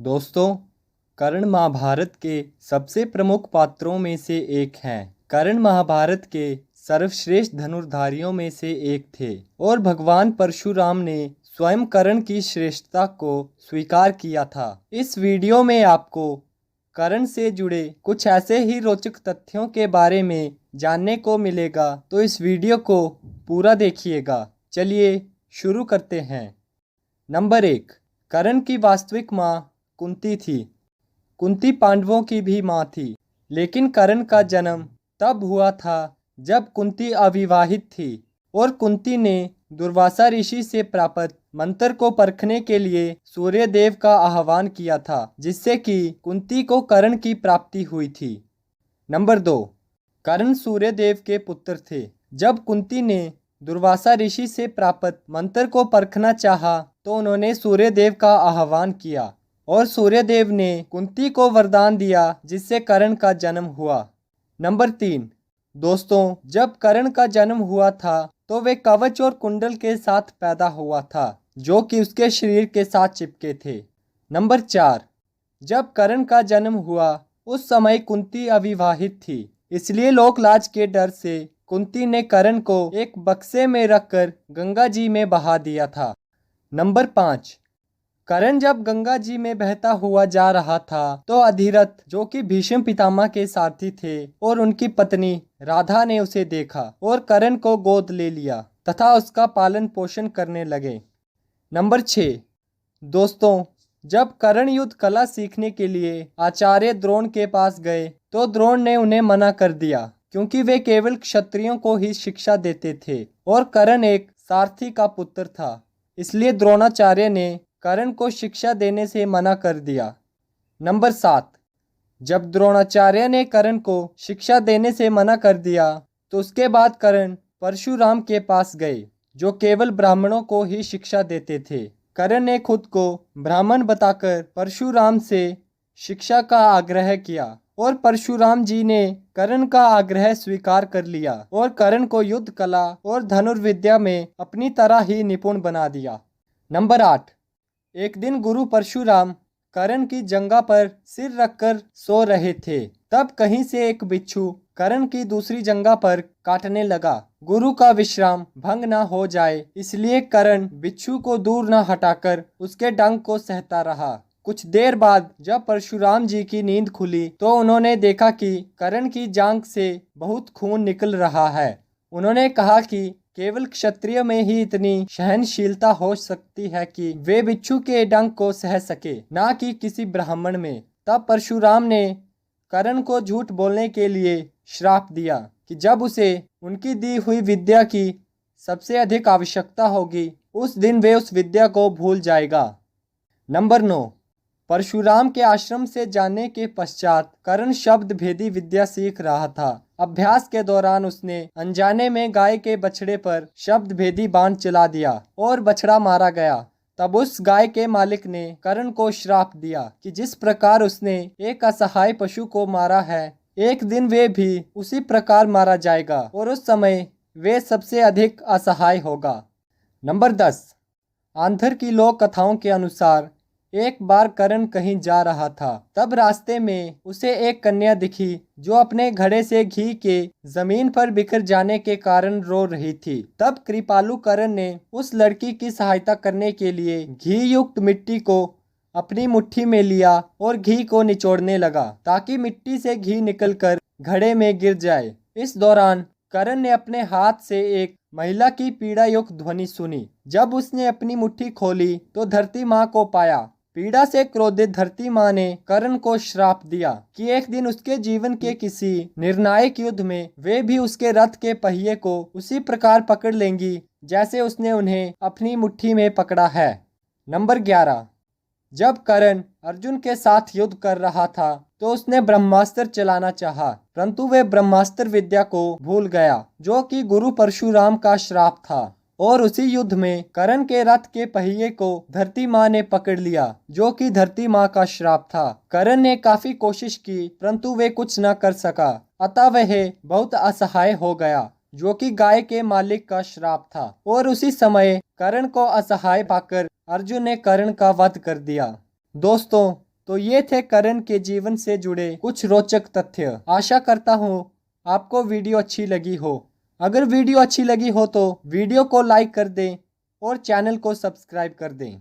दोस्तों, कर्ण महाभारत के सबसे प्रमुख पात्रों में से एक हैं। कर्ण महाभारत के सर्वश्रेष्ठ धनुर्धारियों में से एक थे और भगवान परशुराम ने स्वयं कर्ण की श्रेष्ठता को स्वीकार किया था। इस वीडियो में आपको कर्ण से जुड़े कुछ ऐसे ही रोचक तथ्यों के बारे में जानने को मिलेगा, तो इस वीडियो को पूरा देखिएगा। चलिए शुरू करते हैं। नंबर 1, कर्ण की वास्तविक माँ कुंती थी। कुंती पांडवों की भी माँ थी, लेकिन कर्ण का जन्म तब हुआ था जब कुंती अविवाहित थी और कुंती ने दुर्वासा ऋषि से प्राप्त मंत्र को परखने के लिए सूर्य देव का आह्वान किया था, जिससे कि कुंती को कर्ण की प्राप्ति हुई थी। नंबर 2, कर्ण सूर्य देव के पुत्र थे। जब कुंती ने दुर्वासा ऋषि से प्राप्त मंत्र को परखना चाहा, तो उन्होंने सूर्य देव का आह्वान किया और सूर्य देव ने कुंती को वरदान दिया, जिससे कर्ण का जन्म हुआ। नंबर 3, दोस्तों, जब कर्ण का जन्म हुआ था तो वे कवच और कुंडल के साथ पैदा हुआ था, जो कि उसके शरीर के साथ चिपके थे। नंबर 4, जब कर्ण का जन्म हुआ उस समय कुंती अविवाहित थी, इसलिए लोक लाज के डर से कुंती ने कर्ण को एक बक्से में रखकर गंगा जी में बहा दिया था। नंबर 5, कर्ण जब गंगा जी में बहता हुआ जा रहा था तो अधिरथ, जो कि भीष्म पितामह के सारथी थे, और उनकी पत्नी राधा ने उसे देखा और कर्ण को गोद ले लिया तथा उसका पालन पोषण करने लगे। नंबर 6, दोस्तों, जब कर्ण युद्ध कला सीखने के लिए आचार्य द्रोण के पास गए तो द्रोण ने उन्हें मना कर दिया, क्योंकि वे केवल क्षत्रियों को ही शिक्षा देते थे और कर्ण एक सारथी का पुत्र था। इसलिए द्रोणाचार्य ने कर्ण को शिक्षा देने से मना कर दिया। नंबर 7, जब द्रोणाचार्य ने कर्ण को शिक्षा देने से मना कर दिया तो उसके बाद कर्ण परशुराम के पास गए, जो केवल ब्राह्मणों को ही शिक्षा देते थे। कर्ण ने खुद को ब्राह्मण बताकर परशुराम से शिक्षा का आग्रह किया और परशुराम जी ने कर्ण का आग्रह स्वीकार कर लिया और कर्ण को युद्ध कला और धनुर्विद्या में अपनी तरह ही निपुण बना दिया। नंबर 8, एक दिन गुरु परशुराम कर्ण की जंघा पर सिर रखकर सो रहे थे, तब कहीं से एक बिच्छू कर्ण की दूसरी जंघा पर काटने लगा। गुरु का विश्राम भंग न हो जाए, इसलिए कर्ण बिच्छू को दूर न हटाकर उसके डंक को सहता रहा। कुछ देर बाद जब परशुराम जी की नींद खुली तो उन्होंने देखा कि कर्ण की जांघ से बहुत खून निकल रहा है। उन्होंने कहा कि केवल क्षत्रिय में ही इतनी सहनशीलता हो सकती है कि वे बिच्छू के डंक को सह सके, ना कि किसी ब्राह्मण में। तब परशुराम ने कर्ण को झूठ बोलने के लिए श्राप दिया कि जब उसे उनकी दी हुई विद्या की सबसे अधिक आवश्यकता होगी, उस दिन वे उस विद्या को भूल जाएगा। नंबर 9, परशुराम के आश्रम से जाने के पश्चात कर्ण शब्द भेदी विद्या सीख रहा था। अभ्यास के दौरान उसने अनजाने में गाय के बछड़े पर शब्द भेदी बाण चला दिया और बछड़ा मारा गया। तब उस गाय के मालिक ने कर्ण को श्राप दिया कि जिस प्रकार उसने एक असहाय पशु को मारा है, एक दिन वे भी उसी प्रकार मारा जाएगा और उस समय वे सबसे अधिक असहाय होगा। नंबर 10, आंध्र की लोक कथाओं के अनुसार एक बार कर्ण कहीं जा रहा था, तब रास्ते में उसे एक कन्या दिखी जो अपने घड़े से घी के जमीन पर बिखर जाने के कारण रो रही थी। तब कृपालु कर्ण ने उस लड़की की सहायता करने के लिए घी युक्त मिट्टी को अपनी मुट्ठी में लिया और घी को निचोड़ने लगा ताकि मिट्टी से घी निकलकर घड़े में गिर जाए। इस दौरान कर्ण ने अपने हाथ से एक महिला की पीड़ा युक्त ध्वनि सुनी। जब उसने अपनी मुट्ठी खोली तो धरती माँ को पाया। पीड़ा से क्रोधित धरती माँ ने कर्ण को श्राप दिया कि एक दिन उसके जीवन के किसी निर्णायक युद्ध में वे भी उसके रथ के पहिए को उसी प्रकार पकड़ लेंगी जैसे उसने उन्हें अपनी मुट्ठी में पकड़ा है। नंबर 11, जब कर्ण अर्जुन के साथ युद्ध कर रहा था तो उसने ब्रह्मास्त्र चलाना चाहा, परंतु वे ब्रह्मास्त्र विद्या को भूल गया, जो कि गुरु परशुराम का श्राप था। और उसी युद्ध में कर्ण के रथ के पहिए को धरती माँ ने पकड़ लिया, जो कि धरती माँ का श्राप था। कर्ण ने काफी कोशिश की, परंतु वे कुछ न कर सका, अतः वह बहुत असहाय हो गया, जो कि गाय के मालिक का श्राप था। और उसी समय कर्ण को असहाय पाकर अर्जुन ने कर्ण का वध कर दिया। दोस्तों, तो ये थे करण के जीवन से जुड़े कुछ रोचक तथ्य। आशा करता हूँ आपको वीडियो अच्छी लगी हो। अगर वीडियो अच्छी लगी हो तो वीडियो को लाइक कर दें और चैनल को सब्सक्राइब कर दें।